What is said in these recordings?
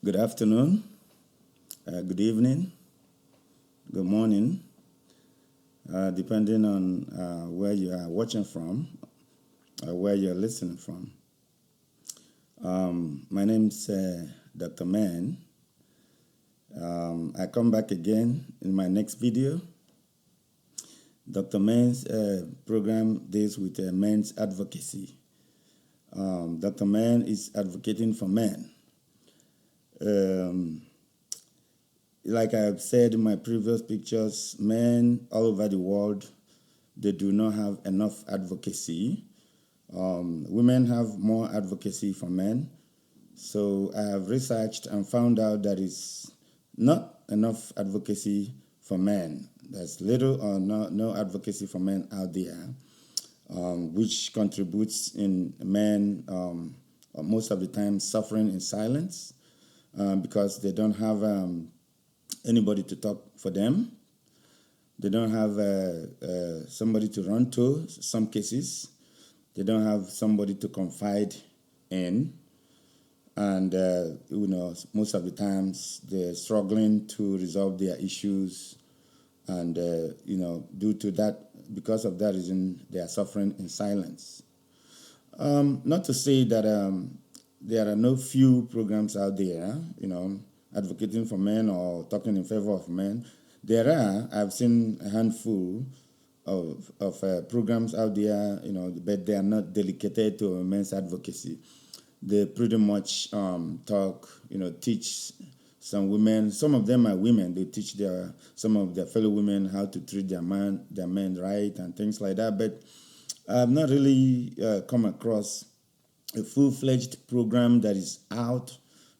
Good afternoon, good evening, good morning, depending on where you are watching from or where you're listening from. My name's Dr. Man. I come back again in my next video. Dr. Man's program deals with men's advocacy. Dr. Man is advocating for men. Like I've said in my previous pictures, men all over the world, they do not have enough advocacy. Women have more advocacy for men. So I have researched and found out that it's not enough advocacy for men. There's little or no advocacy for men out there, which contributes in men most of the time suffering in silence because they don't have anybody to talk for them. They don't have somebody to run to, some cases. They don't have somebody to confide in. And, most of the times they're struggling to resolve their issues. And, due to that, because of that reason, they are suffering in silence. Not to say that there are no few programs out there, advocating for men or talking in favor of men. There are. I've seen a handful of programs out there, but they are not dedicated to men's advocacy. They pretty much teach some women. Some of them are women. They teach some of their fellow women how to treat their men right and things like that. But I've not really come across a full-fledged program that is out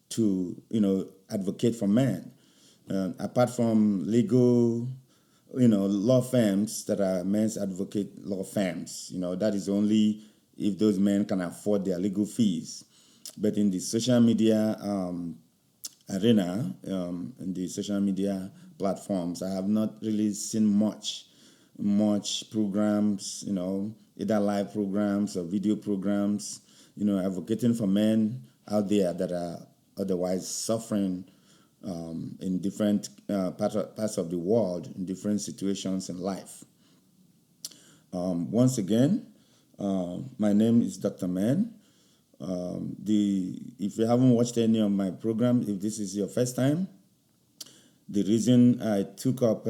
to advocate for men. Apart from legal, law firms that are men's advocate law firms, that is only if those men can afford their legal fees. But in the social media arena, in the social media platforms, I have not really seen much programs, either live programs or video programs, advocating for men out there that are otherwise suffering in different parts of the world, in different situations in life. Once again, my name is Dr. Man. If you haven't watched any of my program, if this is your first time, the reason I took up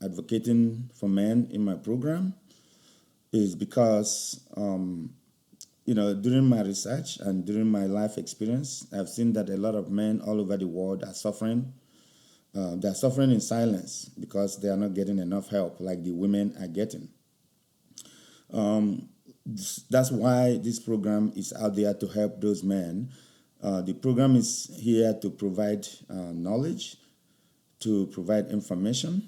advocating for men in my program is because during my research and during my life experience, I've seen that a lot of men all over the world are suffering. They're suffering in silence because they are not getting enough help like the women are getting. That's why this program is out there to help those men. The program is here to provide knowledge, to provide information,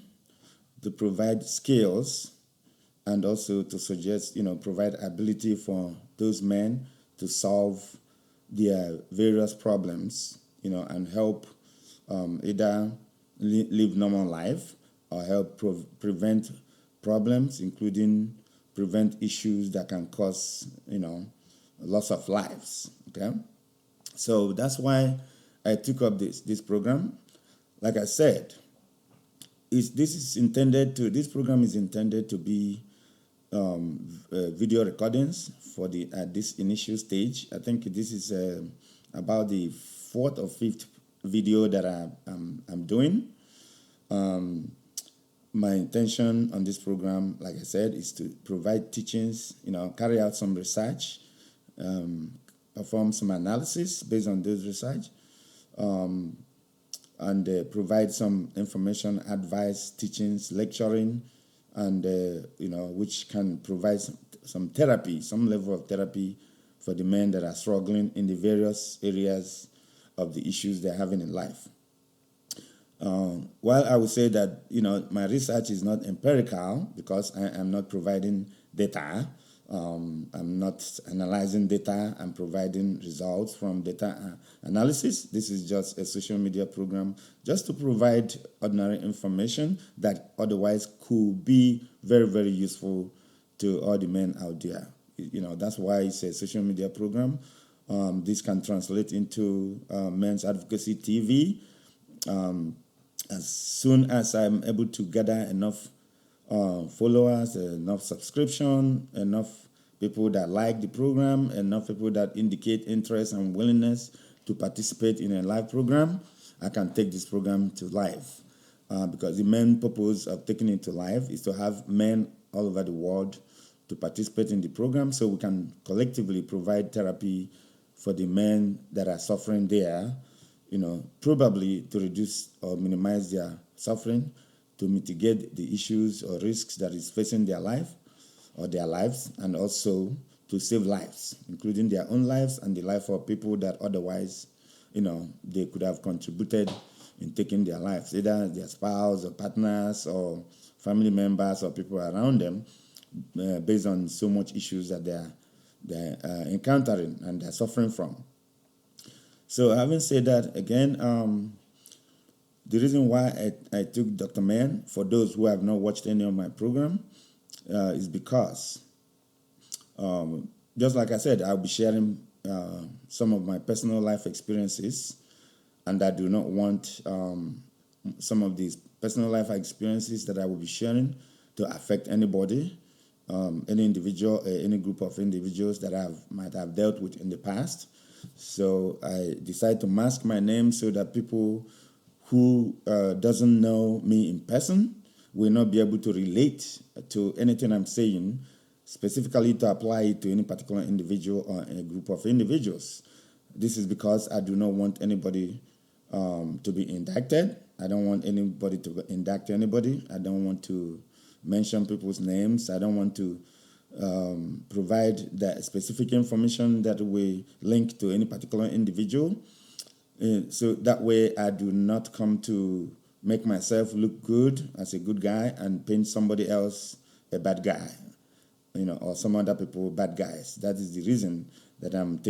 to provide skills, and also to suggest, provide ability for those men to solve their various problems, and help either live normal life or help prevent problems, including prevent issues that can cause, loss of lives. Okay, so that's why I took up this program. Like I said, this program is intended to be video recordings for at this initial stage. I think this is about the fourth or fifth video that I'm doing. My intention on this program, like I said, is to provide teachings, carry out some research, perform some analysis based on those research, and provide some information, advice, teachings, lecturing, and which can provide some therapy, some level of therapy for the men that are struggling in the various areas of the issues they're having in life. While I would say that my research is not empirical because I am not providing data, I'm not analyzing data. I'm providing results from data analysis. This is just a social media program just to provide ordinary information that otherwise could be very, very useful to all the men out there. That's why it's a social media program. This can translate into Men's Advocacy TV. As soon as I'm able to gather enough followers, enough subscription, enough people that like the program, enough people that indicate interest and willingness to participate in a live program, I can take this program to live. Because the main purpose of taking it to live is to have men all over the world to participate in the program so we can collectively provide therapy for the men that are suffering there, probably to reduce or minimize their suffering, to mitigate the issues or risks that is facing their life or their lives, and also to save lives, including their own lives and the life of people that otherwise, they could have contributed in taking their lives, either their spouse or partners or family members or people around them, based on so much issues that they're encountering and they're suffering from. So having said that, again, the reason why I took Dr. Mann, for those who have not watched any of my program, is because, just like I said, I'll be sharing some of my personal life experiences, and I do not want some of these personal life experiences that I will be sharing to affect anybody, any individual, any group of individuals that I might have dealt with in the past. So I decided to mask my name so that people who doesn't know me in person will not be able to relate to anything I'm saying, specifically to apply it to any particular individual or a group of individuals. This is because I do not want anybody to be indicted. I don't want anybody to indict anybody. I don't want to mention people's names. I don't want to provide that specific information that will link to any particular individual. So that way I do not come to make myself look good as a good guy and paint somebody else a bad guy, or some other people bad guys. That is the reason that I'm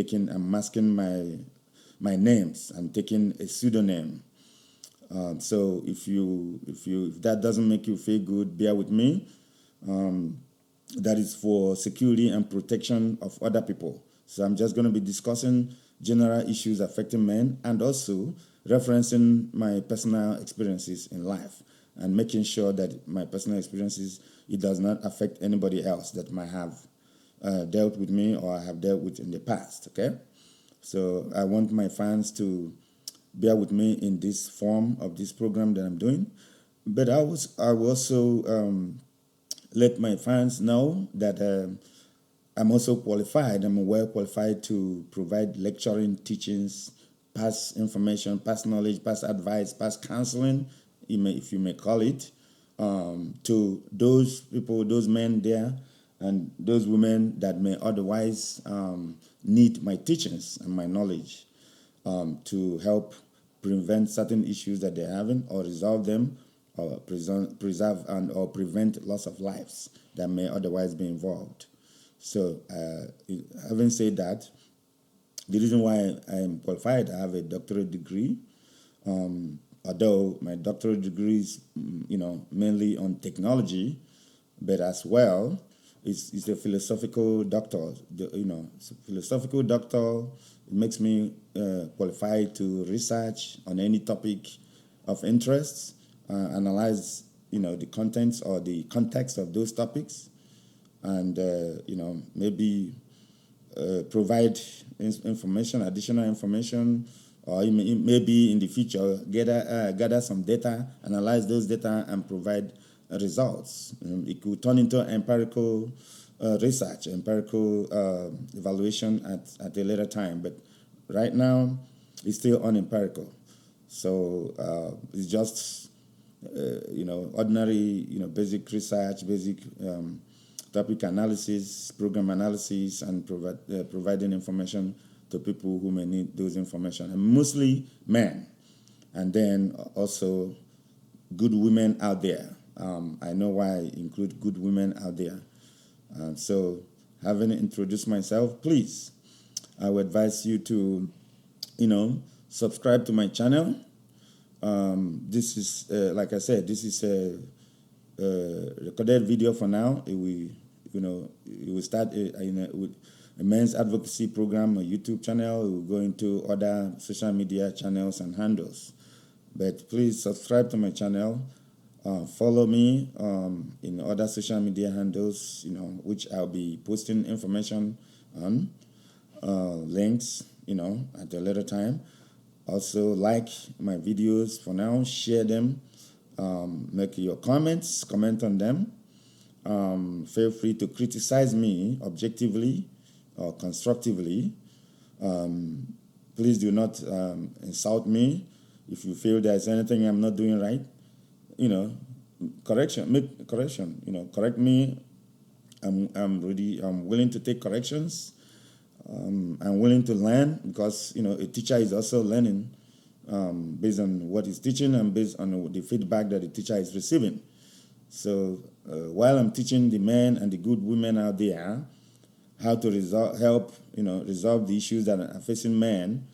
masking my names. I'm taking a pseudonym. So if that doesn't make you feel good, bear with me. That is for security and protection of other people. So I'm just going to be discussing general issues affecting men and also referencing my personal experiences in life and making sure that my personal experiences, it does not affect anybody else that might have dealt with me or I have dealt with in the past, okay? So I want my fans to bear with me in this form of this program that I'm doing. But I will also let my fans know that I'm also qualified. I'm well qualified to provide lecturing, teachings, past information, past knowledge, past advice, past counseling, if you may call it, to those people, those men there, and those women that may otherwise need my teachings and my knowledge to help prevent certain issues that they're having or resolve them or preserve and or prevent loss of lives that may otherwise be involved. So having said that, the reason why I am qualified, I have a doctorate degree, although my doctorate degree is, mainly on technology, but as well, it's a philosophical doctor. It's a philosophical doctor. It makes me qualified to research on any topic of interest, analyze, the contents or the context of those topics, and maybe provide information, additional information, or maybe in the future gather some data, analyze those data, and provide results. It could turn into empirical research, empirical evaluation at a later time. But right now, it's still unempirical. So it's just ordinary, basic research, basic topic analysis, program analysis, and providing information to people who may need those information, and mostly men, and then also good women out there. I know why I include good women out there. So having introduced myself, please, I would advise you to, subscribe to my channel. This is, like I said, this is a recorded video for now. It will start with a men's advocacy program, a YouTube channel. We'll go into other social media channels and handles. But please subscribe to my channel. Follow me in other social media handles, which I'll be posting information on, links, at a later time. Also, like my videos for now, share them, make your comments, comment on them. Feel free to criticize me objectively or constructively. Please do not insult me. If you feel there's anything I'm not doing right, make correction. Correct me. I'm willing to take corrections. I'm willing to learn because a teacher is also learning based on what he's teaching and based on the feedback that the teacher is receiving. So while I'm teaching the men and the good women out there how to resolve the issues that are facing men,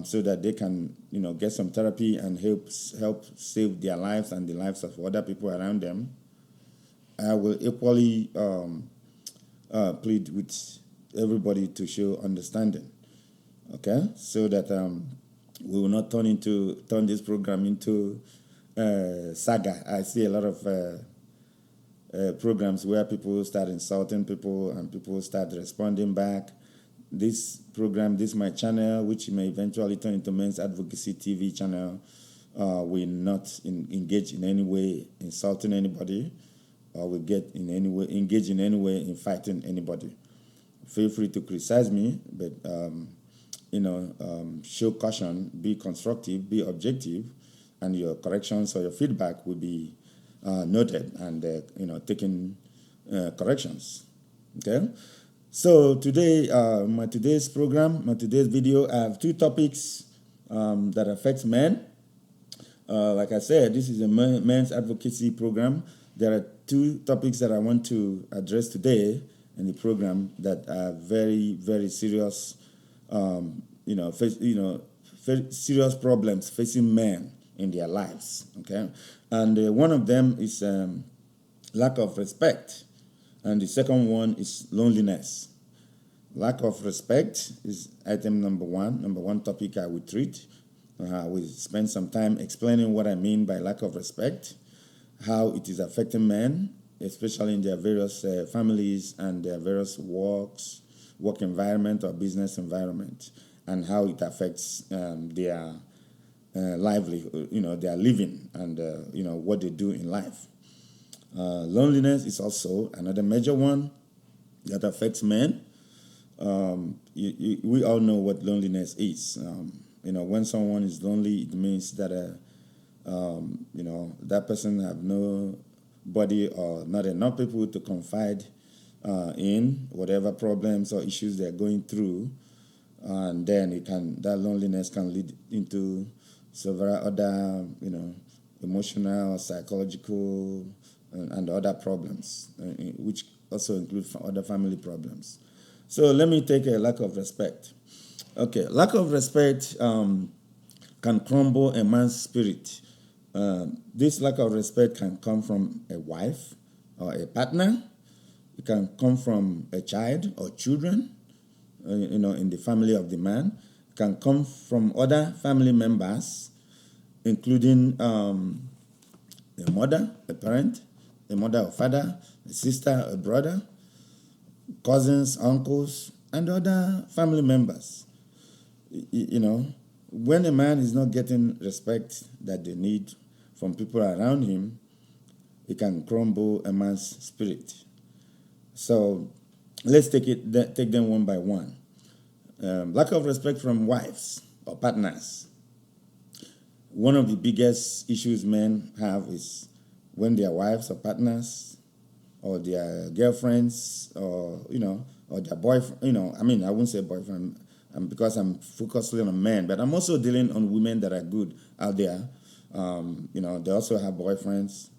so that they can get some therapy and help save their lives and the lives of other people around them, I will equally plead with everybody to show understanding, okay, so that we will not turn this program into saga. I see a lot of programs where people start insulting people and people start responding back. This program, this my channel, which may eventually turn into Men's Advocacy TV channel, will not engage in any way insulting anybody, or will engage in any way in fighting anybody. Feel free to criticize me, but show caution, be constructive, be objective, and your corrections or your feedback will be noted and taken corrections. Okay. So today, my today's video, I have two topics that affect men. Like I said, this is a men's advocacy program. There are two topics that I want to address today in the program that are very, very serious, very serious problems facing men in their lives. Okay, and one of them is lack of respect, and the second one is loneliness. Lack of respect is item number one topic I will treat. I will spend some time explaining what I mean by lack of respect, how it is affecting men, especially in their various families and their various work environment or business environment, and how it affects their livelihood, their living, and what they do in life. Loneliness is also another major one that affects men. We all know what loneliness is. When someone is lonely, it means that that person have nobody or not enough people to confide in whatever problems or issues they're going through, and then that loneliness can lead into several other emotional, psychological, and other problems, which also include other family problems. So let me take a lack of respect. Okay, lack of respect can crumble a man's spirit. This lack of respect can come from a wife or a partner. It can come from a child or children, in the family of the man. It can come from other family members, including a mother, a parent, a mother or father, a sister, a brother, cousins, uncles, and other family members. When a man is not getting respect that they need from people around him, it can crumble a man's spirit. So let's take them one by one. Lack of respect from wives or partners. One of the biggest issues men have is when their wives or partners or their girlfriends or their boyfriend, I wouldn't say boyfriend because I'm focusing on men, but I'm also dealing on women that are good out there. They also have boyfriends,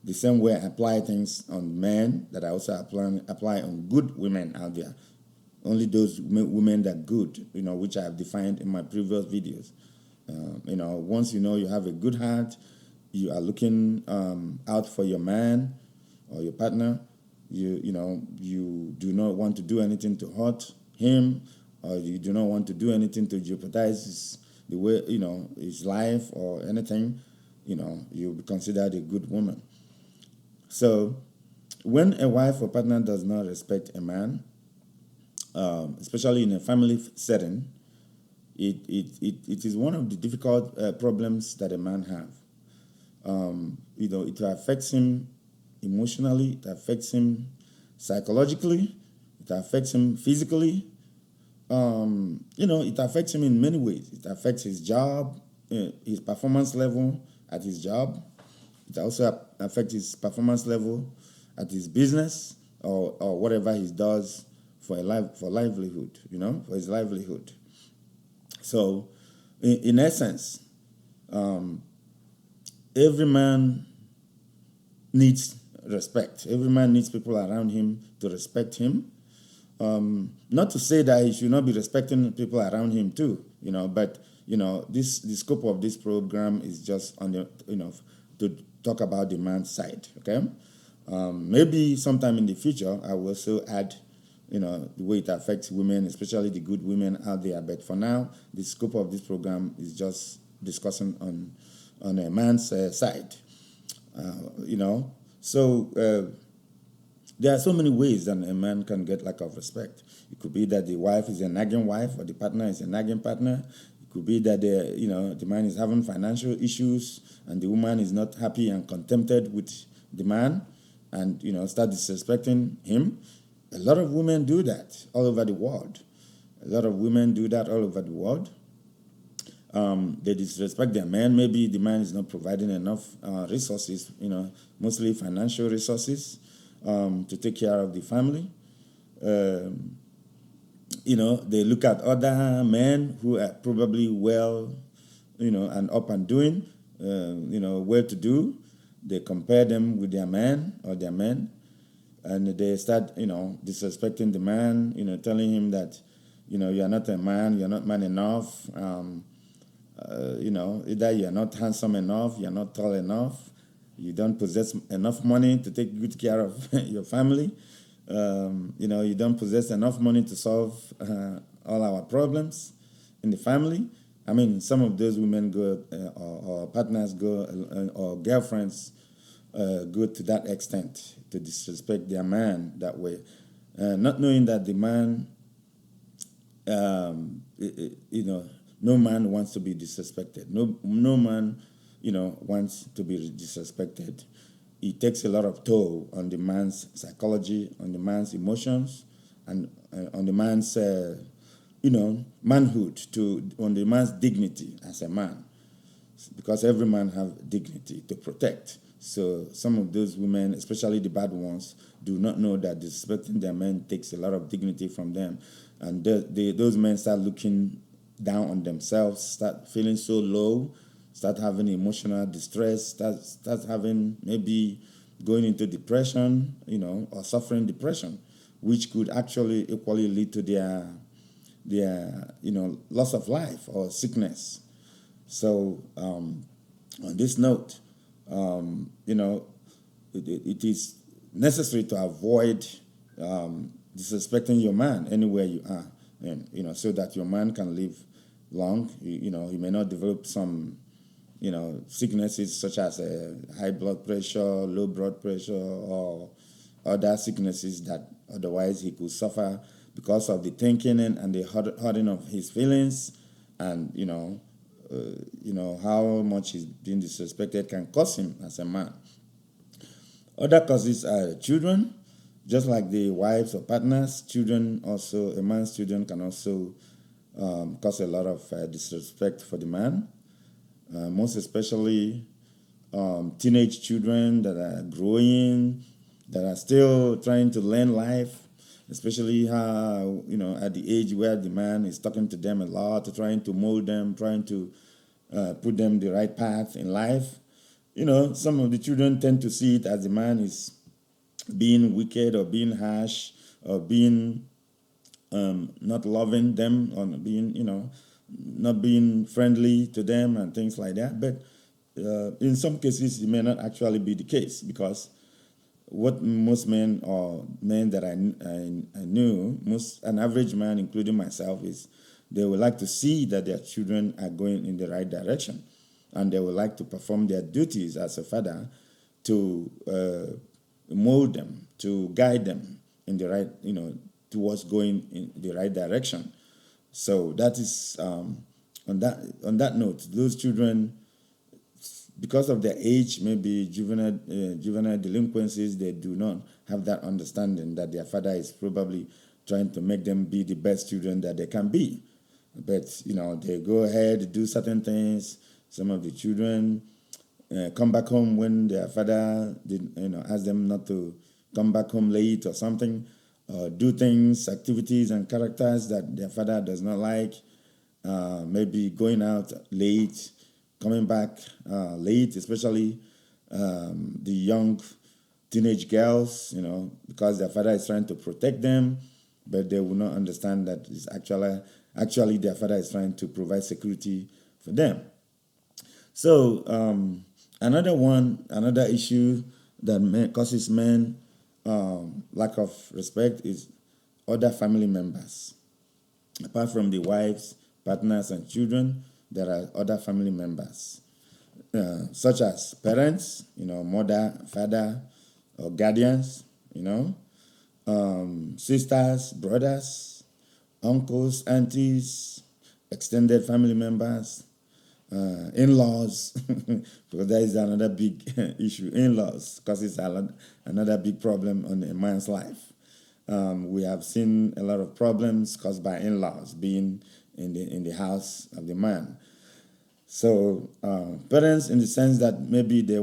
the same way I apply things on men that I also apply on good women out there. Only those women that are good, which I have defined in my previous videos. Once you have a good heart, you are looking out for your man or your partner, you do not want to do anything to hurt him, or you do not want to do anything to jeopardize the way, his life or anything, you'll be considered a good woman. So when a wife or partner does not respect a man, especially in a family setting, it is one of the difficult problems that a man have. It affects him emotionally, it affects him psychologically, it affects him physically. It affects him in many ways. It affects his job, his performance level at his job. It also affects his performance level at his business or whatever he does for livelihood, for his livelihood. So, in essence, every man needs respect. Every man needs people around him to respect him. Not to say that he should not be respecting people around him too, but the scope of this program is just on the to talk about the man's side. Okay, maybe sometime in the future I will also add the way it affects women, especially the good women out there. But for now, the scope of this program is just discussing on a man's side. So there are so many ways that a man can get lack of respect. It could be that the wife is a nagging wife or the partner is a nagging partner. It could be that the man is having financial issues and the woman is not happy and contented with the man and start disrespecting him. A lot of women do that all over the world. They disrespect their man. Maybe the man is not providing enough resources, mostly financial resources, to take care of the family. They look at other men who are probably well, and up and doing, well to do. They compare them with their man or their men, and they start, disrespecting the man, telling him that, you're not a man, you're not man enough, either you're not handsome enough, you're not tall enough, you don't possess enough money to take good care of your family, you don't possess enough money to solve all our problems in the family. I mean, some of those women go, or partners go, or girlfriends go to that extent to disrespect their man that way, not knowing that the man, no man wants to be disrespected. No man, wants to be disrespected. It takes a lot of toll on the man's psychology, on the man's emotions, and on the man's, manhood, on the man's dignity as a man, because every man have dignity to protect. So some of those women, especially the bad ones, do not know that disrespecting their men takes a lot of dignity from them, and those men start looking down on themselves, start feeling so low, start having emotional distress, start having maybe going into depression, or suffering depression, which could actually equally lead to their loss of life or sickness. So on this note, it is necessary to avoid disrespecting your man anywhere you are, and so that your man can live long. He may not develop some sicknesses such as high blood pressure, low blood pressure, or other sicknesses that otherwise he could suffer because of the thinking and the hurting of his feelings, and how much he's being disrespected can cause him as a man. Other causes are children, just like the wives or partners. Children also, a man's children can also cause a lot of disrespect for the man. Most especially teenage children that are growing, that are still trying to learn life, especially how, at the age where the man is talking to them a lot, trying to mold them, trying to put them the right path in life. Some of the children tend to see it as the man is being wicked or being harsh or being not loving them, or being, not being friendly to them and things like that. But in some cases, it may not actually be the case, because what most men or men that I knew, an average man, including myself, is they would like to see that their children are going in the right direction, and they would like to perform their duties as a father to mold them, to guide them in the right, towards going in the right direction. So that is on that note, those children, because of their age, maybe juvenile delinquencies, they do not have that understanding that their father is probably trying to make them be the best children that they can be. But they go ahead, do certain things. Some of the children come back home when their father ask them not to come back home late or something, do things, activities, and characters that their father does not like. Maybe going out late, coming back late, especially the young teenage girls, because their father is trying to protect them, but they will not understand that it's actually their father is trying to provide security for them. So another issue that causes men lack of respect is other family members. Apart from the wives, partners, and children, there are other family members, such as parents, mother, father, or guardians, sisters, brothers, uncles, aunties, extended family members, in-laws, because that is another big issue. In-laws causes another big problem on a man's life. We have seen a lot of problems caused by in-laws being in the house of the man. So parents, in the sense that maybe they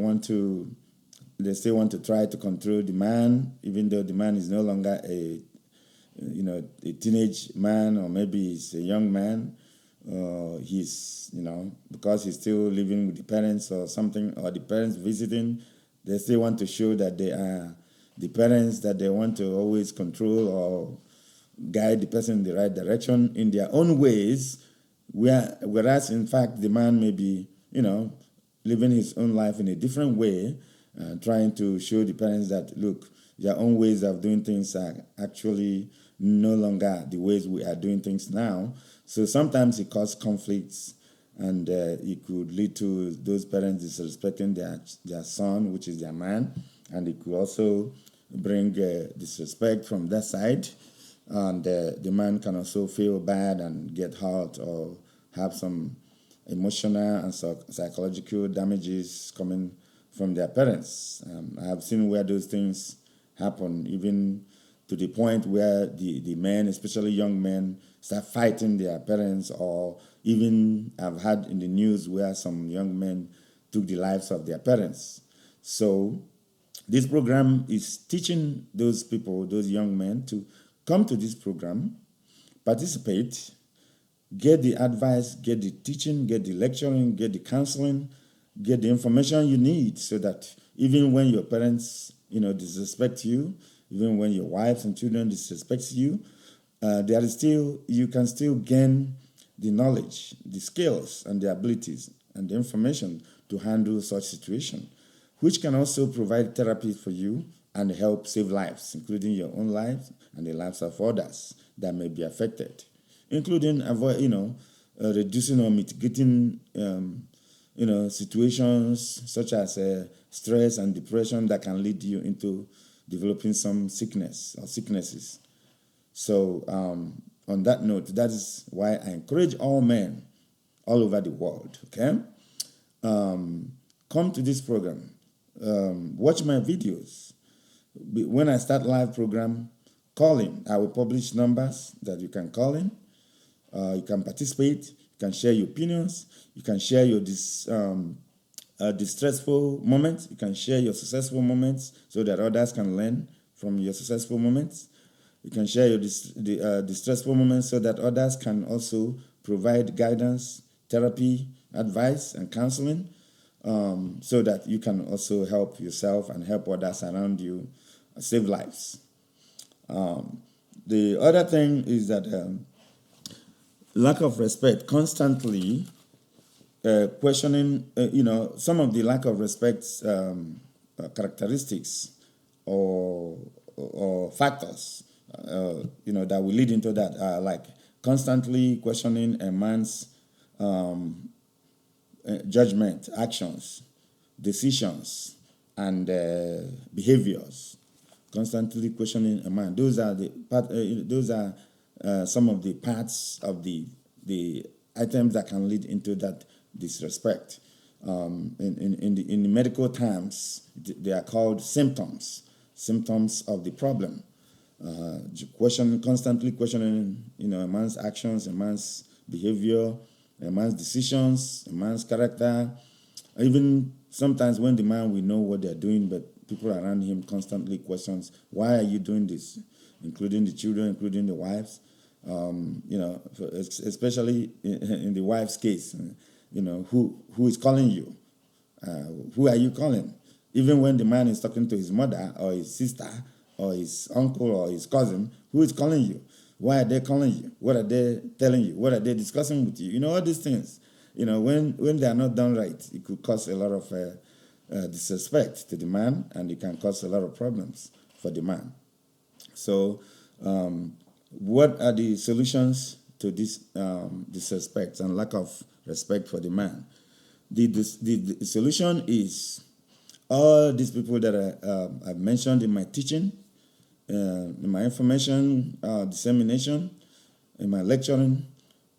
still want to try to control the man, even though the man is no longer a teenage man, or maybe he's a young man. He's because he's still living with the parents or something, or the parents visiting, they still want to show that they are the parents, that they want to always control or guide the person in the right direction in their own ways, whereas in fact the man may be, living his own life in a different way, trying to show the parents that, look, their own ways of doing things are actually no longer the ways we are doing things now. So sometimes it causes conflicts, and it could lead to those parents disrespecting their son, which is their man, and it could also bring disrespect from that side, and the man can also feel bad and get hurt or have some emotional and psychological damages coming from their parents. I have seen where those things happen, even to the point where the men, especially young men, start fighting their parents, or even I've had in the news where some young men took the lives of their parents. So this program is teaching those people, those young men, to come to this program, participate, get the advice, get the teaching, get the lecturing, get the counseling, get the information you need, so that even when your parents, disrespect you, even when your wives and children disrespect you, you can still gain the knowledge, the skills, and the abilities and the information to handle such situation, which can also provide therapy for you and help save lives, including your own lives and the lives of others that may be affected, including reducing or mitigating situations such as stress and depression that can lead you into developing some sickness or sicknesses. So on that note, that is why I encourage all men all over the world, okay? Come to this program. Watch my videos. When I start live program, call in. I will publish numbers that you can call in. You can participate. You can share your opinions. You can share your distressful moments. You can share your successful moments so that others can learn from your successful moments. You can share your distressful moments so that others can also provide guidance, therapy, advice, and counseling, so that you can also help yourself and help others around you save lives. The other thing is that lack of respect, constantly questioning, some of the lack of respect characteristics or factors, that will lead into that, like constantly questioning a man's judgment, actions, decisions, and behaviors. Constantly questioning a man. Those are the part. Those are some of the parts of the items that can lead into that disrespect. In the medical terms, they are called symptoms of the problem. Constantly questioning, a man's actions, a man's behavior, a man's decisions, a man's character. Even sometimes when the man will know what they're doing, but people around him constantly questions, why are you doing this? Including the children, including the wives. Especially in the wife's case, who is calling you? Who are you calling? Even when the man is talking to his mother or his sister or his uncle or his cousin, who is calling you? Why are they calling you? What are they telling you? What are they discussing with you? All these things. When they are not done right, it could cause a lot of disrespect to the man, and it can cause a lot of problems for the man. So, what are the solutions to this disrespect and lack of respect for the man? The solution is all these people that I've mentioned in my teaching, in my information dissemination, in my lecturing,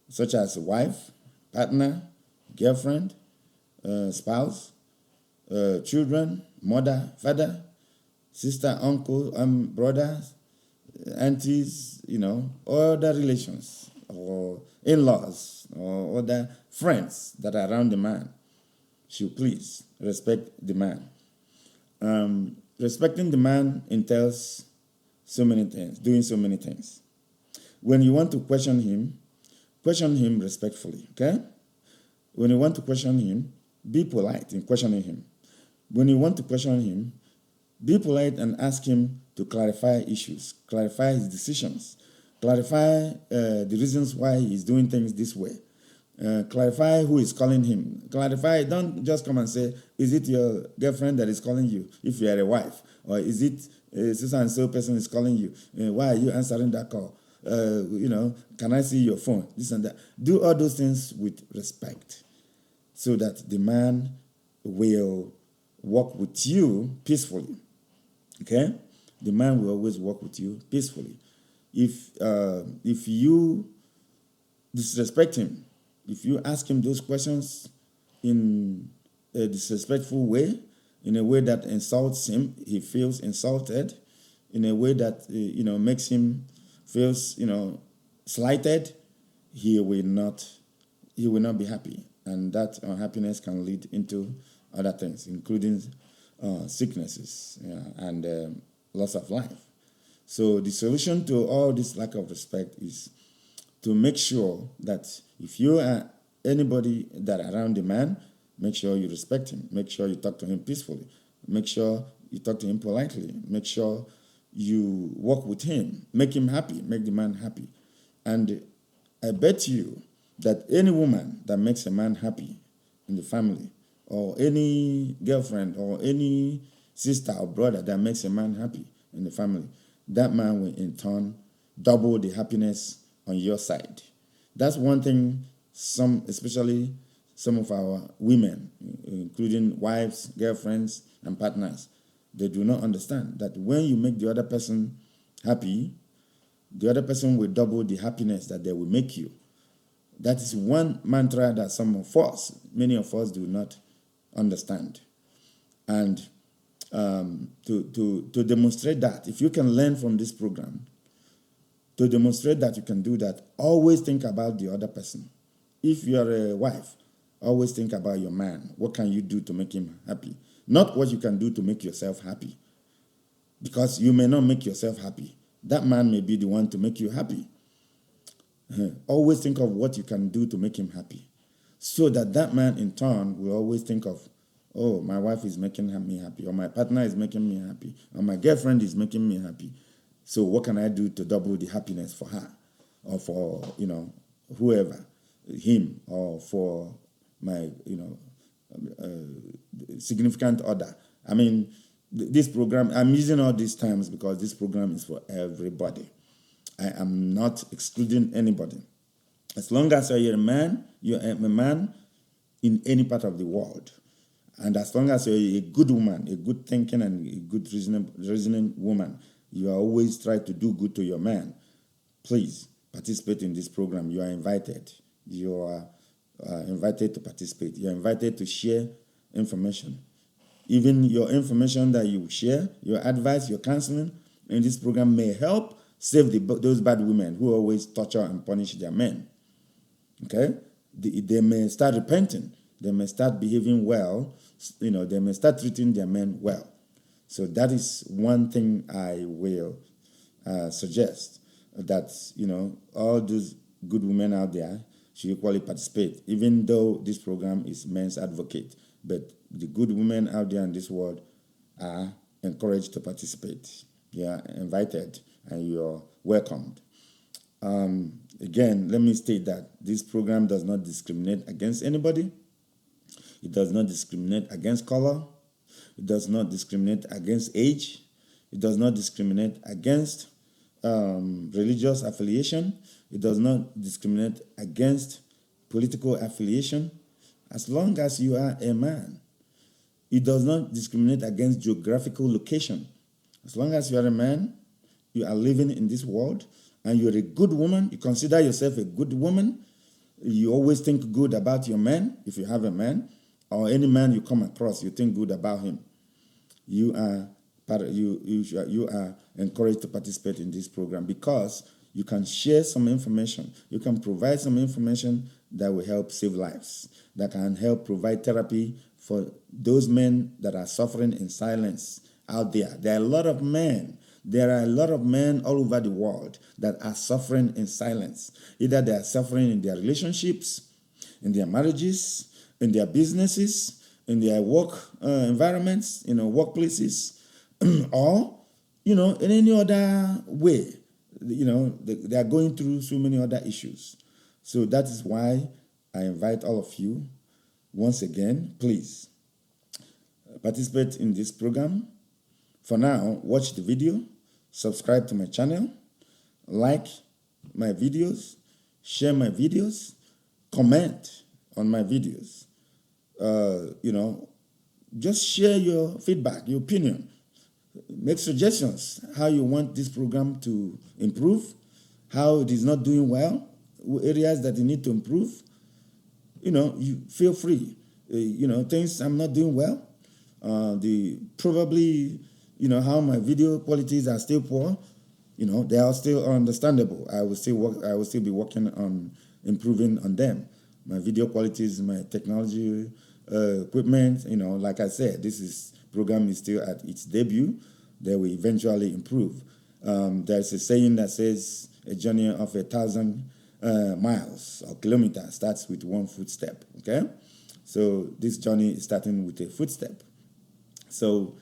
such as wife, partner, girlfriend, spouse, children, mother, father, sister, uncle, brother, aunties, other relations or in-laws or other friends that are around the man should please respect the man. Respecting the man entails so many things, doing so many things. When you want to question him respectfully, okay? When you want to question him, be polite in questioning him. When you want to question him, be polite and ask him to clarify issues, clarify his decisions, clarify the reasons why he's doing things this way. Clarify who is calling him. Clarify, don't just come and say, is it your girlfriend that is calling you if you are a wife? Or is it so and so person is calling you? Why are you answering that call? Can I see your phone? This and that. Do all those things with respect so that the man will work with you peacefully. Okay? The man will always work with you peacefully. If you disrespect him, if you ask him those questions in a disrespectful way, in a way that insults him, he feels insulted, in a way that makes him feels slighted, he will not be happy, and that unhappiness can lead into other things, including sicknesses and loss of life. So the solution to all this lack of respect is to make sure that if you are anybody that around the man, make sure you respect him. Make sure you talk to him peacefully. Make sure you talk to him politely. Make sure you work with him. Make him happy. Make the man happy. And I bet you that any woman that makes a man happy in the family, or any girlfriend or any sister or brother that makes a man happy in the family, that man will in turn double the happiness on your side. That's one thing especially some of our women, including wives, girlfriends, and partners, they do not understand that when you make the other person happy, the other person will double the happiness that they will make you. That is one mantra that many of us do not understand. And to demonstrate that, if you can learn from this program, to demonstrate that you can do that, always think about the other person. If you are a wife, always think about your man. What can you do to make him happy? Not what you can do to make yourself happy. Because you may not make yourself happy. That man may be the one to make you happy. Always think of what you can do to make him happy. So that man in turn will always think of, oh, my wife is making me happy, or my partner is making me happy, or my girlfriend is making me happy. So what can I do to double the happiness for her, or for, whoever, him, or for my, significant other? I mean, This program, I'm using all these terms because this program is for everybody. I am not excluding anybody. As long as you're a man in any part of the world. And as long as you're a good woman, a good thinking and a good reasoning woman, you are always try to do good to your man. Please participate in this program. You are invited. You are invited to participate. You are invited to share information. Even your information that you share, your advice, your counseling in this program may help save those bad women who always torture and punish their men. Okay? They may start repenting. They may start behaving well. They may start treating their men well. So that is one thing I will suggest, that, all those good women out there should equally participate, even though this program is men's advocate. But the good women out there in this world are encouraged to participate. You are invited and you're welcomed. Again, let me state that this program does not discriminate against anybody. It does not discriminate against color. It does not discriminate against age. It does not discriminate against religious affiliation. It does not discriminate against political affiliation. As long as you are a man. It does not discriminate against geographical location. As long as you are a man, you are living in this world, and you're a good woman, you consider yourself a good woman, you always think good about your man, if you have a man, or any man you come across, you think good about him. You are encouraged to participate in this program because you can share some information. You can provide some information that will help save lives, that can help provide therapy for those men that are suffering in silence out there. There are a lot of men all over the world that are suffering in silence. Either they are suffering in their relationships, in their marriages, in their businesses, in their work environments, workplaces, or, in any other way. They are going through so many other issues. So that is why I invite all of you, once again, please participate in this program. For now, watch the video, subscribe to my channel, like my videos, share my videos, comment on my videos. Just share your feedback, your opinion. Make suggestions how you want this program to improve, how it is not doing well, areas that you need to improve. You feel free. Things I'm not doing well. How my video qualities are still poor. They are still understandable. I will still be working on improving on them. My video qualities, my technology equipment. Like I said, this program is still at its debut. They will eventually improve. There's a saying that says a journey of 1,000 miles or kilometers starts with one footstep. Okay, so this journey is starting with a footstep. So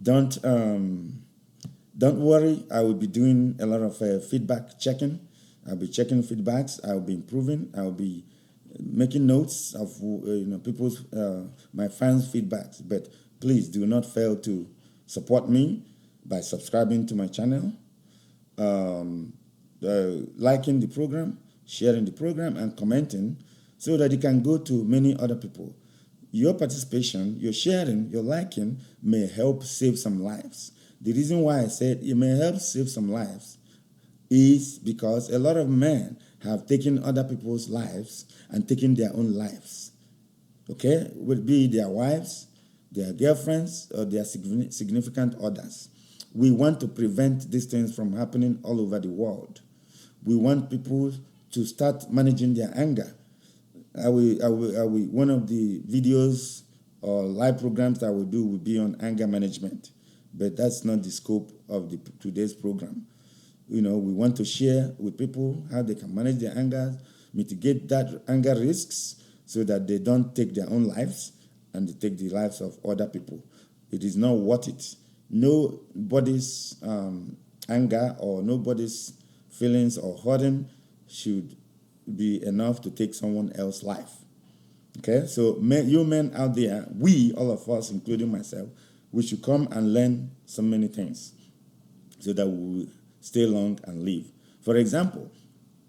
don't worry. I will be doing a lot of feedback checking. I'll be checking feedbacks. I'll be improving. I'll be making notes of people's my fans' feedbacks. But please do not fail to support me by subscribing to my channel, liking the program, sharing the program, and commenting so that it can go to many other people. Your participation, your sharing, your liking may help save some lives. The reason why I said it may help save some lives is because a lot of men have taken other people's lives and taken their own lives. Okay? Would be their wives, their girlfriends, or their significant others. We want to prevent these things from happening all over the world. We want people to start managing their anger. One of the videos or live programs that I will do will be on anger management, but that's not the scope of today's program. We want to share with people how they can manage their anger, mitigate that anger risks so that they don't take their own lives and they take the lives of other people. It is not worth it. Nobody's anger or nobody's feelings or hurting should be enough to take someone else's life. Okay, so you men out there, all of us, including myself, we should come and learn so many things so that we will stay long and live. For example,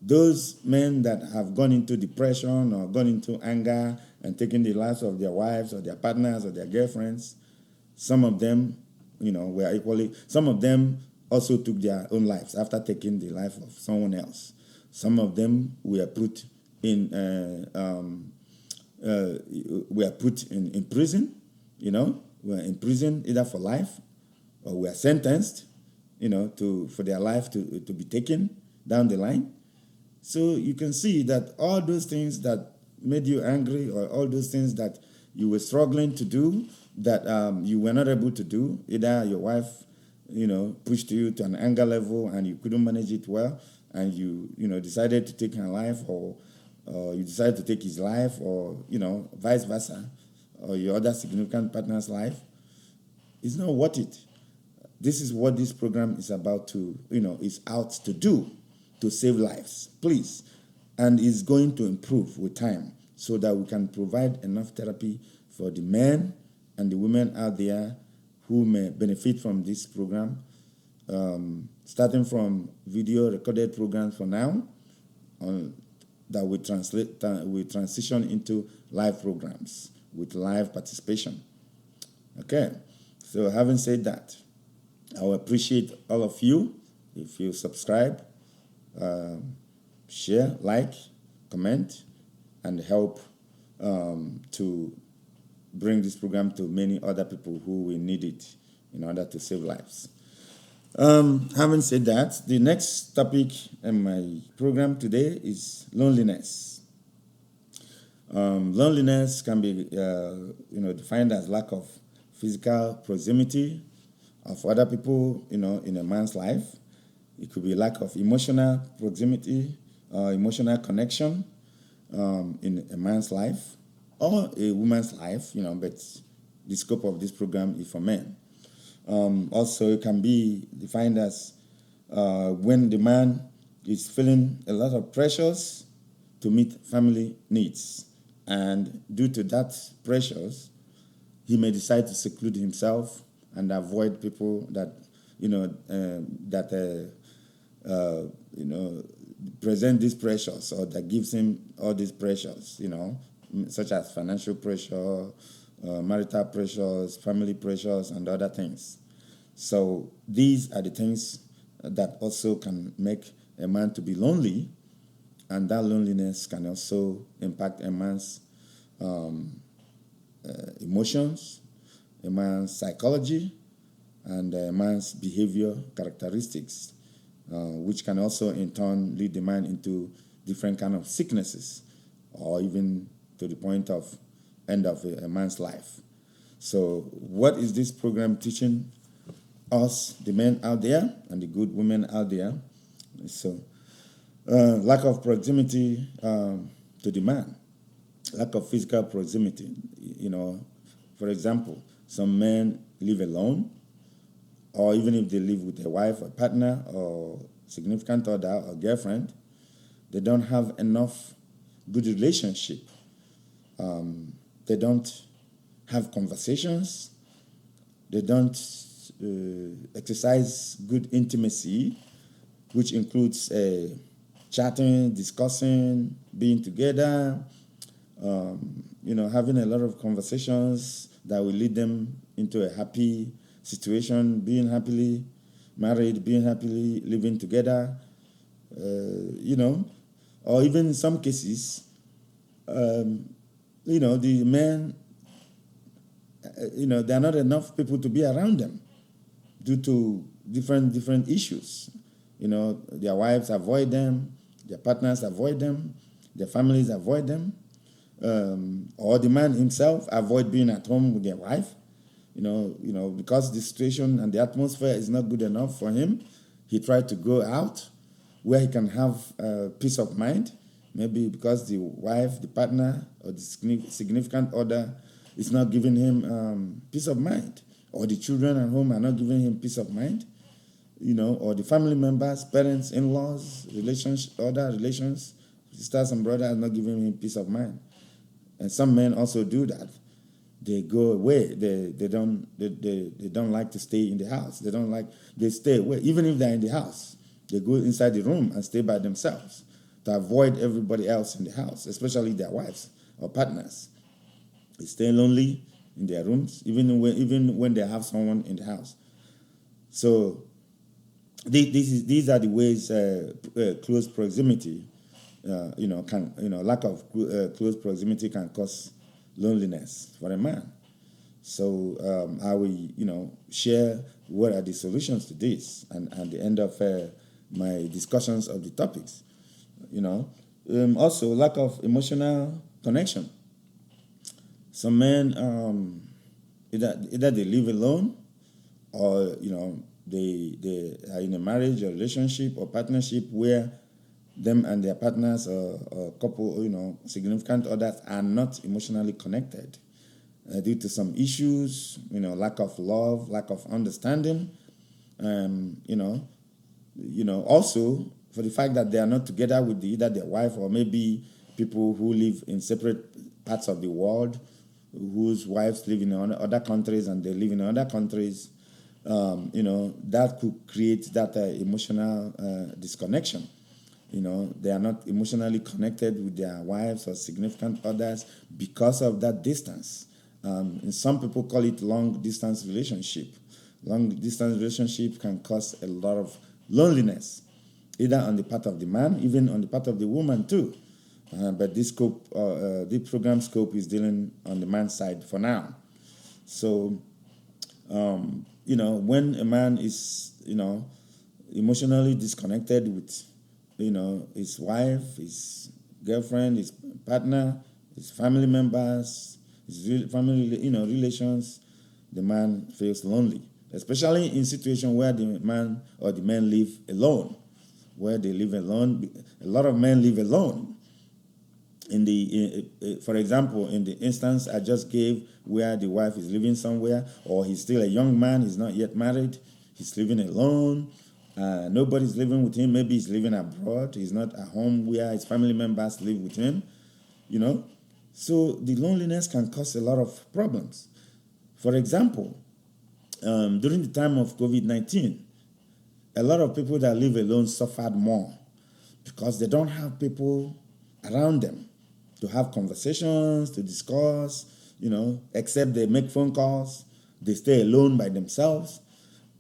those men that have gone into depression or gone into anger and taken the lives of their wives or their partners or their girlfriends, some of them, were equally, some of them also took their own lives after taking the life of someone else. Some of them were put in prison, were in prison either for life or were sentenced, for their life to be taken down the line. So you can see that all those things that made you angry or all those things that you were struggling to do that you were not able to do, either your wife, pushed you to an anger level and you couldn't manage it well and you decided to take her life or you decided to take his life or, vice versa, or your other significant partner's life, it's not worth it. This is what this program is about to, is out to do, to save lives, please. And it's going to improve with time so that we can provide enough therapy for the men and the women out there who may benefit from this program, starting from video recorded programs for now, that we transition into live programs with live participation. Okay, so having said that, I will appreciate all of you if you subscribe, share, like, comment, and help to bring this program to many other people who will need it in order to save lives. Having said that, the next topic in my program today is loneliness. Loneliness can be, defined as lack of physical proximity of other people, in a man's life. It could be lack of emotional proximity or emotional connection in a man's life or a woman's life, but the scope of this program is for men. Also, it can be defined as when the man is feeling a lot of pressures to meet family needs. And due to that pressures, he may decide to seclude himself and avoid people that, present these pressures or that gives him all these pressures, such as financial pressure, marital pressures, family pressures, and other things. So these are the things that also can make a man to be lonely, and that loneliness can also impact a man's emotions, a man's psychology, and a man's behavior characteristics, which can also in turn lead the man into different kind of sicknesses, or even to the point of end of a man's life. So what is this program teaching us, the men out there and the good women out there? So lack of proximity to the man, lack of physical proximity. For example, some men live alone, or even if they live with a wife or partner or significant other or girlfriend, they don't have enough good relationship. They don't have conversations. They don't exercise good intimacy, which includes chatting, discussing, being together, having a lot of conversations that will lead them into a happy situation, being happily married, being happily living together, or even in some cases, the men, there are not enough people to be around them due to different issues. Their wives avoid them, their partners avoid them, their families avoid them, or the man himself avoid being at home with their wife. Because the situation and the atmosphere is not good enough for him, he tried to go out where he can have peace of mind, maybe because the wife, the partner, or the significant other is not giving him peace of mind, or the children at home are not giving him peace of mind, or the family members, parents, in-laws, other relations, sisters and brothers are not giving him peace of mind. And some men also do that. they go away. They don't like to stay in the house. They stay away. Even if they're in the house, they go inside the room and stay by themselves to avoid everybody else in the house, especially their wives or partners. They stay lonely in their rooms, even when they have someone in the house. So these are the ways close proximity, lack of close proximity can cause loneliness for a man. So I will, share what are the solutions to this, and at the end of my discussions of the topics. Also lack of emotional connection. Some men either they live alone, or they are in a marriage or relationship or partnership where them and their partners or couple, significant others are not emotionally connected due to some issues, lack of love, lack of understanding, also for the fact that they are not together with either their wife, or maybe people who live in separate parts of the world, whose wives live in other countries and they live in other countries. That could create that emotional disconnection. They are not emotionally connected with their wives or significant others because of that distance. And some people call it long distance relationship. Long distance relationship can cause a lot of loneliness, either on the part of the man, even on the part of the woman too. But this program scope is dealing on the man's side for now. So, when a man is, emotionally disconnected with, his wife, his girlfriend, his partner, his family members, his family, relations, the man feels lonely, especially in situations where the man or the men live alone, where they live alone. A lot of men live alone. For example, in the instance I just gave, where the wife is living somewhere, or he's still a young man, he's not yet married, he's living alone, nobody's living with him, maybe he's living abroad, he's not at home where his family members live with him, So the loneliness can cause a lot of problems. For example, during the time of COVID-19, a lot of people that live alone suffered more because they don't have people around them to have conversations, to discuss, except they make phone calls. They stay alone by themselves.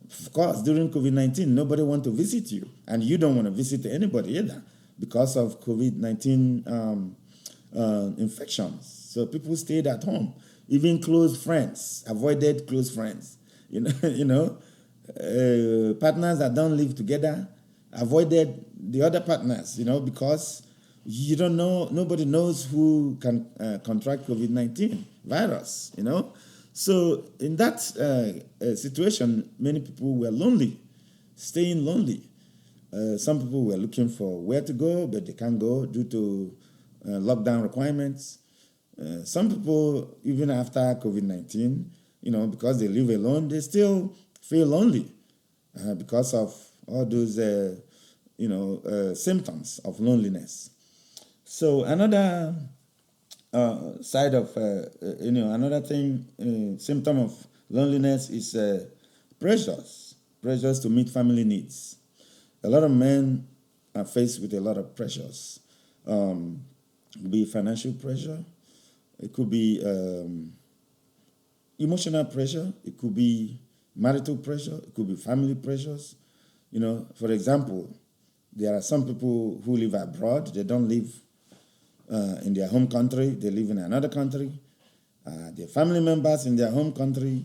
Of course, during COVID-19, nobody wants to visit you, and you don't want to visit anybody either because of COVID-19 infections. So people stayed at home. Even close friends avoided close friends. Partners that don't live together avoided the other partners, because you don't know, nobody knows who can contract COVID-19 virus, So in that situation, many people were lonely, staying lonely. Some people were looking for where to go, but they can't go due to lockdown requirements. Some people, even after COVID-19, because they live alone, they still feel lonely because of all those, symptoms of loneliness. So another side of, another thing, symptom of loneliness is pressures to meet family needs. A lot of men are faced with a lot of pressures. It could be financial pressure. It could be emotional pressure. It could be marital pressure. It could be family pressures. For example, there are some people who live abroad. They don't live in their home country. They live in another country. Their family members in their home country,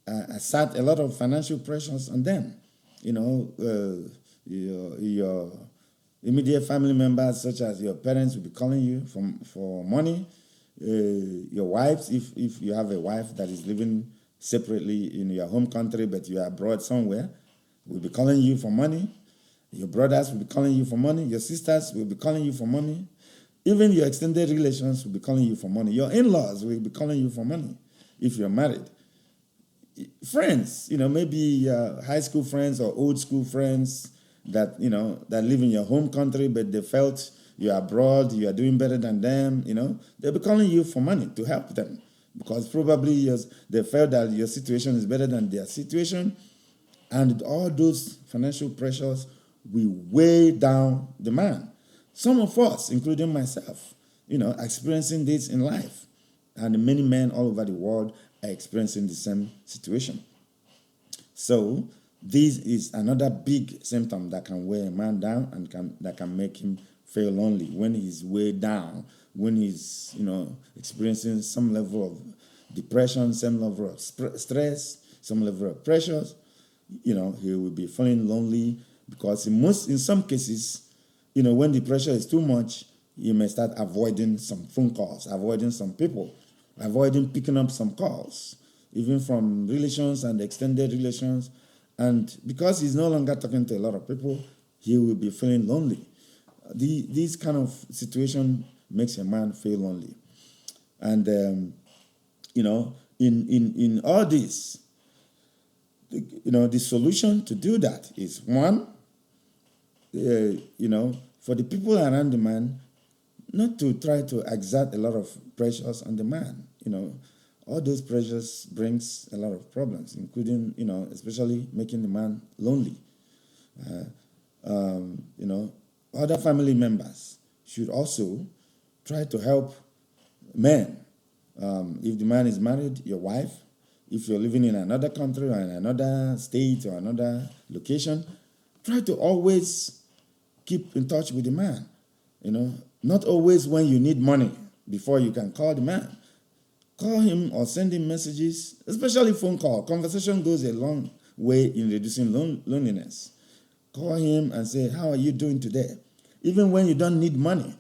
assert a lot of financial pressures on them. Your immediate family members, such as your parents, will be calling you for money. Your wives, if you have a wife that is living separately in your home country, but you are abroad somewhere, will be calling you for money. Your brothers will be calling you for money. Your sisters will be calling you for money. Even your extended relations will be calling you for money. Your in-laws will be calling you for money if you're married. Friends, maybe high school friends or old school friends that, that live in your home country, but they felt you're abroad, you are doing better than them, they'll be calling you for money to help them because probably they felt that your situation is better than their situation. And all those financial pressures will weigh down the man. Some of us, including myself, experiencing this in life. And many men all over the world are experiencing the same situation. So this is another big symptom that can weigh a man down and that can make him feel lonely when he's weighed down, when he's experiencing some level of depression, some level of stress, some level of pressures. He will be feeling lonely because in some cases, when the pressure is too much, you may start avoiding some phone calls, avoiding some people, avoiding picking up some calls, even from relations and extended relations. And because he's no longer talking to a lot of people, he will be feeling lonely. This kind of situation makes a man feel lonely. And, in all this, the solution to do that is one, for the people around the man, not to try to exert a lot of pressures on the man. All those pressures brings a lot of problems, including, especially making the man lonely. Other family members should also try to help men. If the man is married, your wife, if you're living in another country or in another state or another location, try to always keep in touch with the man. Not always when you need money before you can call the man. Call him or send him messages, especially phone call. Conversation goes a long way in reducing loneliness. Call him and say, how are you doing today? Even when you don't need money,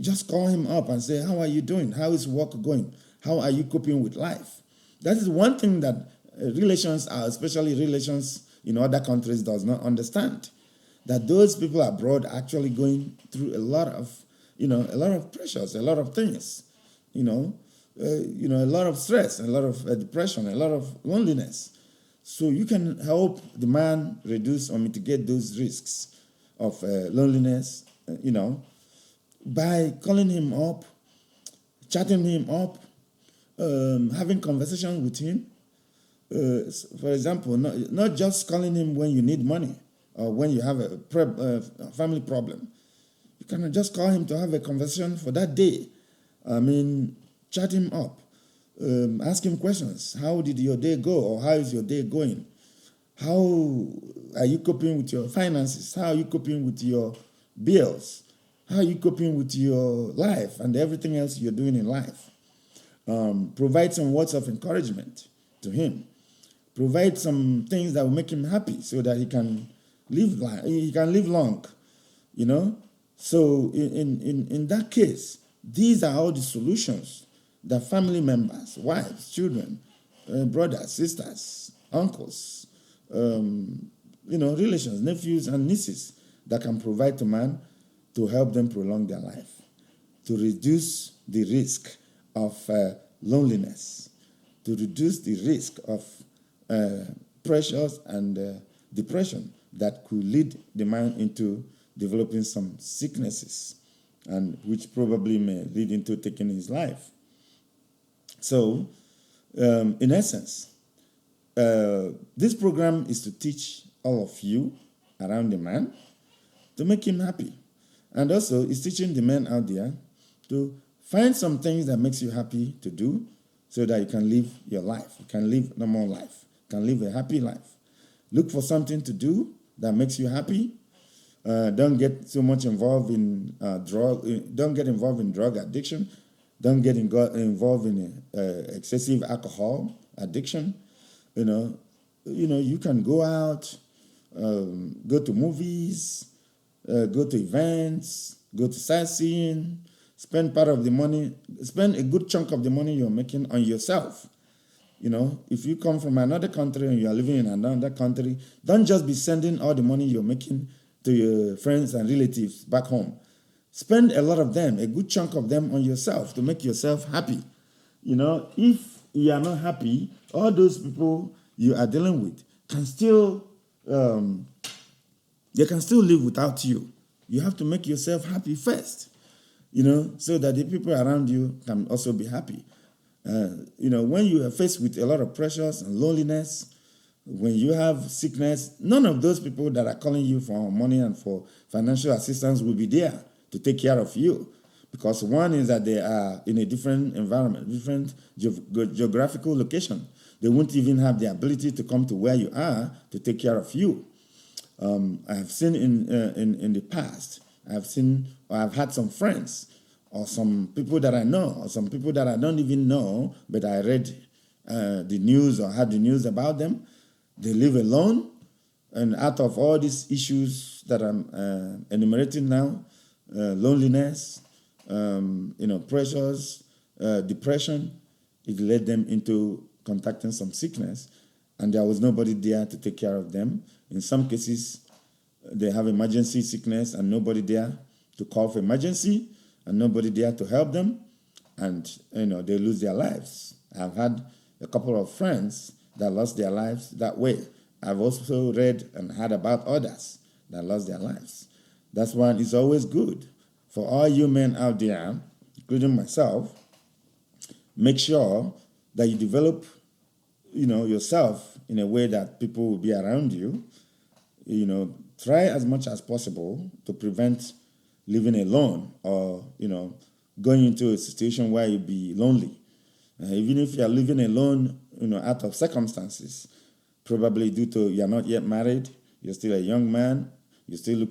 just call him up and say, how are you doing? How is work going? How are you coping with life? That is one thing that relations, especially relations in other countries, does not understand. That those people abroad are actually going through a lot of pressures, a lot of things, a lot of stress, a lot of depression, a lot of loneliness. So you can help the man reduce or mitigate those risks of loneliness, by calling him up, chatting him up, having conversation with him. For example, not just calling him when you need money or when you have a family problem. You can just call him to have a conversation for that day. Chat him up. Ask him questions. How did your day go, or how is your day going? How are you coping with your finances? How are you coping with your bills? How are you coping with your life and everything else you're doing in life? Provide some words of encouragement to him. Provide some things that will make him happy so that he can live long. So in that case, these are all the solutions that family members, wives, children, brothers, sisters, uncles, relations, nephews, and nieces that can provide to man to help them prolong their life, to reduce the risk of loneliness, to reduce the risk of pressures and depression that could lead the man into developing some sicknesses, and which probably may lead into taking his life. So, in essence, this program is to teach all of you around the man to make him happy. And also, it's teaching the men out there to find some things that makes you happy to do so that you can live your life. You can live normal life. You can live a happy life. Look for something to do that makes you happy. Don't get so much involved in don't get involved in drug addiction. Don't get involved in excessive alcohol addiction. You can go out, go to movies, go to events, go to sightseeing, spend a good chunk of the money you're making on yourself. If you come from another country and you are living in another country, don't just be sending all the money you're making to your friends and relatives back home. Spend a lot of them, a good chunk of them on yourself to make yourself happy. If you are not happy, all those people you are dealing with can still, they can still live without you. You have to make yourself happy first, so that the people around you can also be happy. When you are faced with a lot of pressures and loneliness, when you have sickness, none of those people that are calling you for money and for financial assistance will be there to take care of you. Because one is that they are in a different environment, different geographical location. They won't even have the ability to come to where you are to take care of you. I have seen in the past, I've had some friends or some people that I know or some people that I don't even know, but I read the news or had the news about them. They live alone, and out of all these issues that I'm enumerating now, loneliness, pressures, depression, it led them into contracting some sickness, and there was nobody there to take care of them. In some cases, they have emergency sickness and nobody there to call for emergency and nobody there to help them, and they lose their lives. I've had a couple of friends that lost their lives that way. I've also read and heard about others that lost their lives. That's why it's always good for all you men out there, including myself, make sure that you develop, yourself in a way that people will be around you. Try as much as possible to prevent living alone or, going into a situation where you'll be lonely. Even if you're living alone, out of circumstances, probably due to you're not yet married, you're still a young man, you're still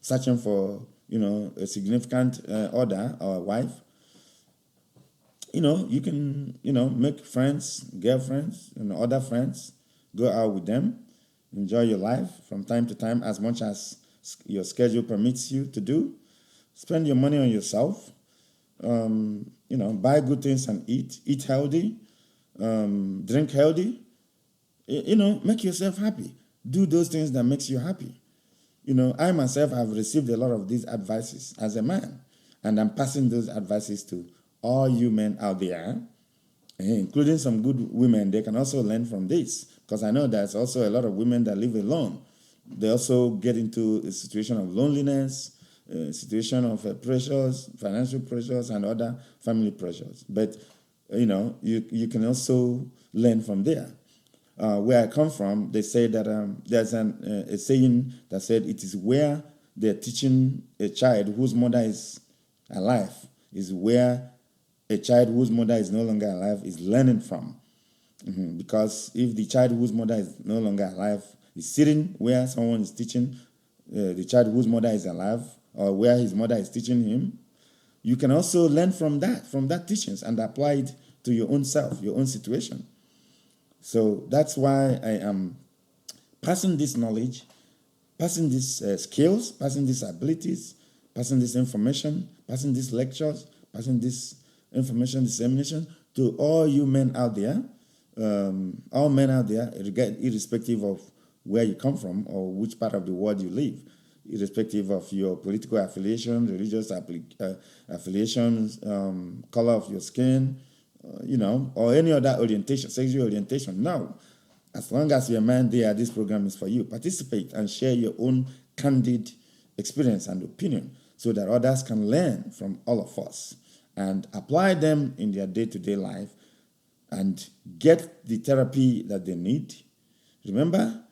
searching for, a significant other or a wife. You can, make friends, girlfriends, other friends, go out with them, enjoy your life from time to time as much as your schedule permits you to do. Spend your money on yourself. Buy good things and eat healthy, drink healthy. Make yourself happy. Do those things that makes you happy. I myself have received a lot of these advices as a man, and I'm passing those advices to all you men out there, including some good women. They can also learn from this, because I know there's also a lot of women that live alone. They also get into a situation of loneliness, a situation of pressures, financial pressures, and other family pressures. But, you can also learn from there. Where I come from, they say that there's a saying that said it is where they're teaching a child whose mother is alive, is where a child whose mother is no longer alive is learning from. Because if the child whose mother is no longer alive is sitting where someone is teaching the child whose mother is alive, or where his mother is teaching him, you can also learn from that teachings and apply it to your own self, your own situation. So that's why I am passing this knowledge, passing these skills, passing these abilities, passing this information, passing these lectures, passing this information dissemination to all you men out there, all men out there, irrespective of where you come from or which part of the world you live, irrespective of your political affiliation, religious affiliations, color of your skin, or any other orientation, sexual orientation. No. As long as you're a man there, this program is for you. Participate and share your own candid experience and opinion so that others can learn from all of us and apply them in their day-to-day life and get the therapy that they need. Remember,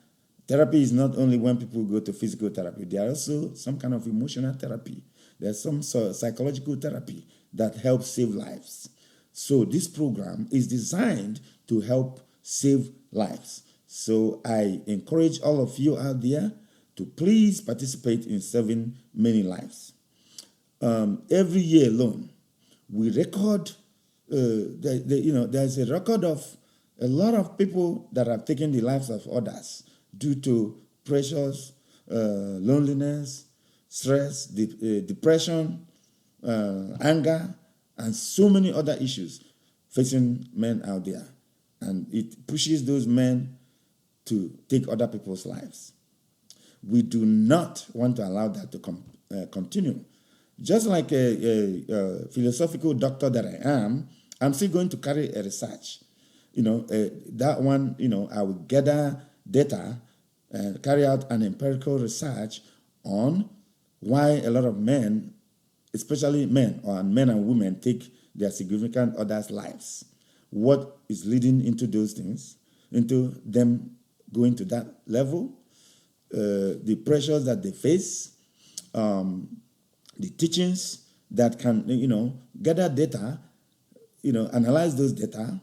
therapy is not only when people go to physical therapy. There are also some kind of emotional therapy. There's some psychological therapy that helps save lives. So this program is designed to help save lives. So I encourage all of you out there to please participate in saving many lives. Every year alone, we record, there's a record of a lot of people that have taken the lives of others due to pressures, loneliness, stress, depression, anger, and so many other issues facing men out there. And it pushes those men to take other people's lives. We do not want to allow that to continue. Just like a philosophical doctor that I am, I'm still going to carry a research. That one, I will gather data and carry out an empirical research on why a lot of men, especially men or men and women, take their significant others' lives. What is leading into those things, into them going to that level, the pressures that they face, the teachings that can, gather data, analyze those data,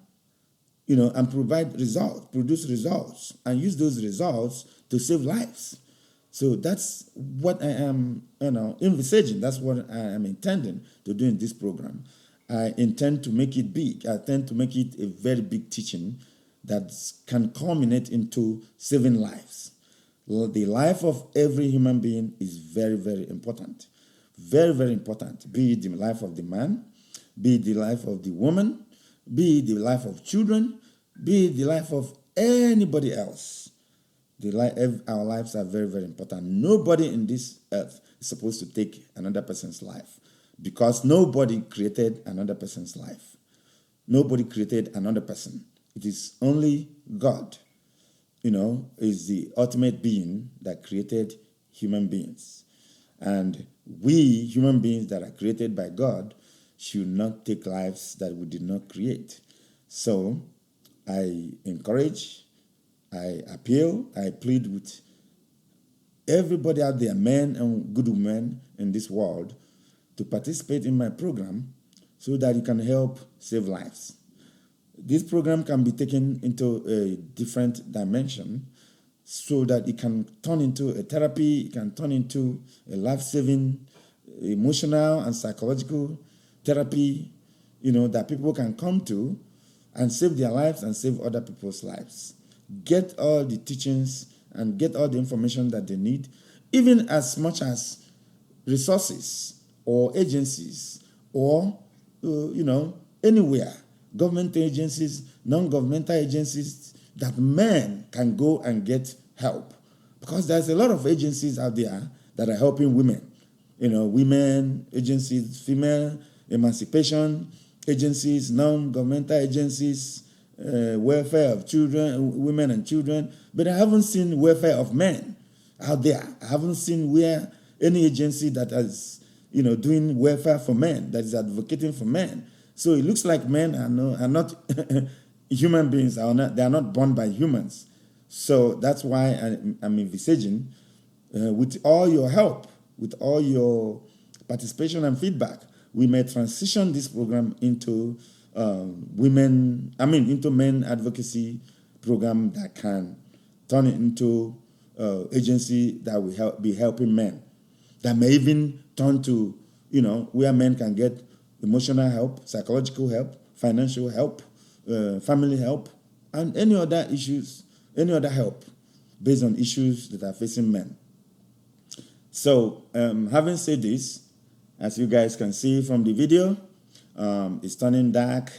and produce results, and use those results to save lives. So that's what I am, envisaging. That's what I am intending to do in this program. I intend to make it big. I intend to make it a very big teaching that can culminate into saving lives. The life of every human being is very, very important. Very, very important. Be it the life of the man, be it the life of the woman, be it the life of children, be it the life of anybody else. Our lives are very, very important. Nobody in this earth is supposed to take another person's life, because nobody created another person's life. Nobody created another person. It is only God, is the ultimate being that created human beings. And we, human beings that are created by God, should not take lives that we did not create. So I encourage, I appeal, I plead with everybody out there, men and good women in this world, to participate in my program so that you can help save lives. This program can be taken into a different dimension so that it can turn into a therapy, it can turn into a life-saving, emotional and psychological therapy, that people can come to and save their lives and save other people's lives. Get all the teachings and get all the information that they need, even as much as resources or agencies or, anywhere, government agencies, non-governmental agencies, that men can go and get help. Because there's a lot of agencies out there that are helping women. Women agencies, female emancipation agencies, non-governmental agencies, welfare of children, women and children. But I haven't seen welfare of men out there. I haven't seen where any agency that is, doing welfare for men, that is advocating for men. So it looks like men are not human beings. They are not born by humans. So that's why I'm envisaging, with all your help, with all your participation and feedback, we may transition this program into into men advocacy program that can turn it into agency that will be helping men. That may even turn to, where men can get emotional help, psychological help, financial help, family help, and any other help based on issues that are facing men. So, having said this, as you guys can see from the video, it's turning dark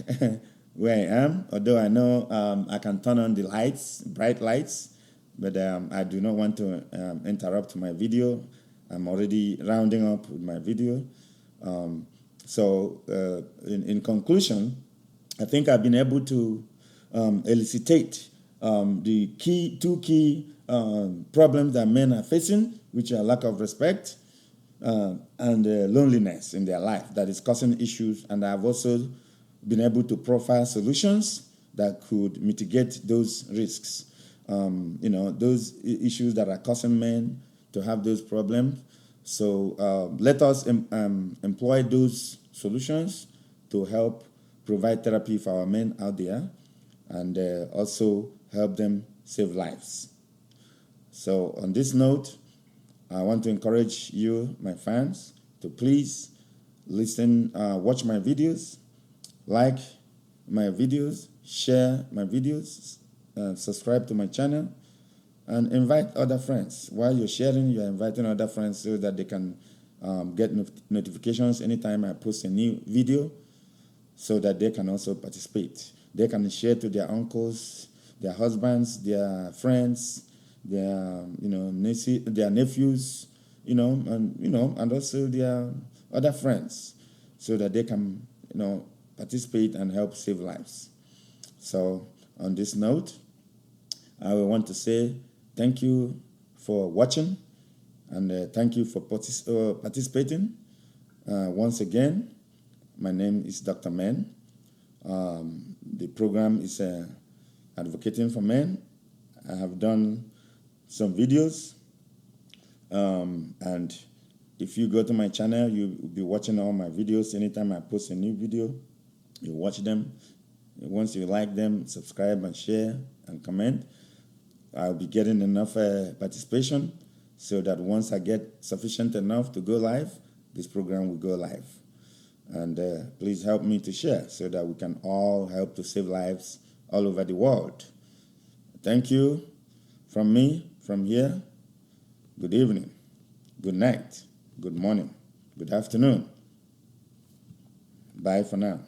where I am, although I know I can turn on the lights, bright lights, but I do not want to interrupt my video. I'm already rounding up with my video. So in conclusion, I think I've been able to elucidate the two key problems that men are facing, which are lack of respect and loneliness in their life that is causing issues. And I've also been able to profile solutions that could mitigate those risks, those issues that are causing men to have those problems. So let us employ those solutions to help provide therapy for our men out there, and also help them save lives. So on this note, I want to encourage you, my fans, to please listen, watch my videos, like my videos, share my videos, subscribe to my channel, and invite other friends. While you're sharing, you're inviting other friends so that they can get notifications anytime I post a new video, so that they can also participate. They can share to their uncles, their husbands, their friends, their their nephews, and also their other friends, so that they can participate and help save lives. So on this note, I want to say thank you for watching. And thank you for participating. Once again, my name is Dr. Men. The program is Advocating for Men. I have done some videos, and if you go to my channel, you'll be watching all my videos. Anytime I post a new video, you watch them. Once you like them, subscribe and share and comment. I'll be getting enough participation so that once I get sufficient enough to go live, this program will go live. And please help me to share so that we can all help to save lives all over the world. Thank you from me, from here. Good evening, good night, good morning, good afternoon. Bye for now.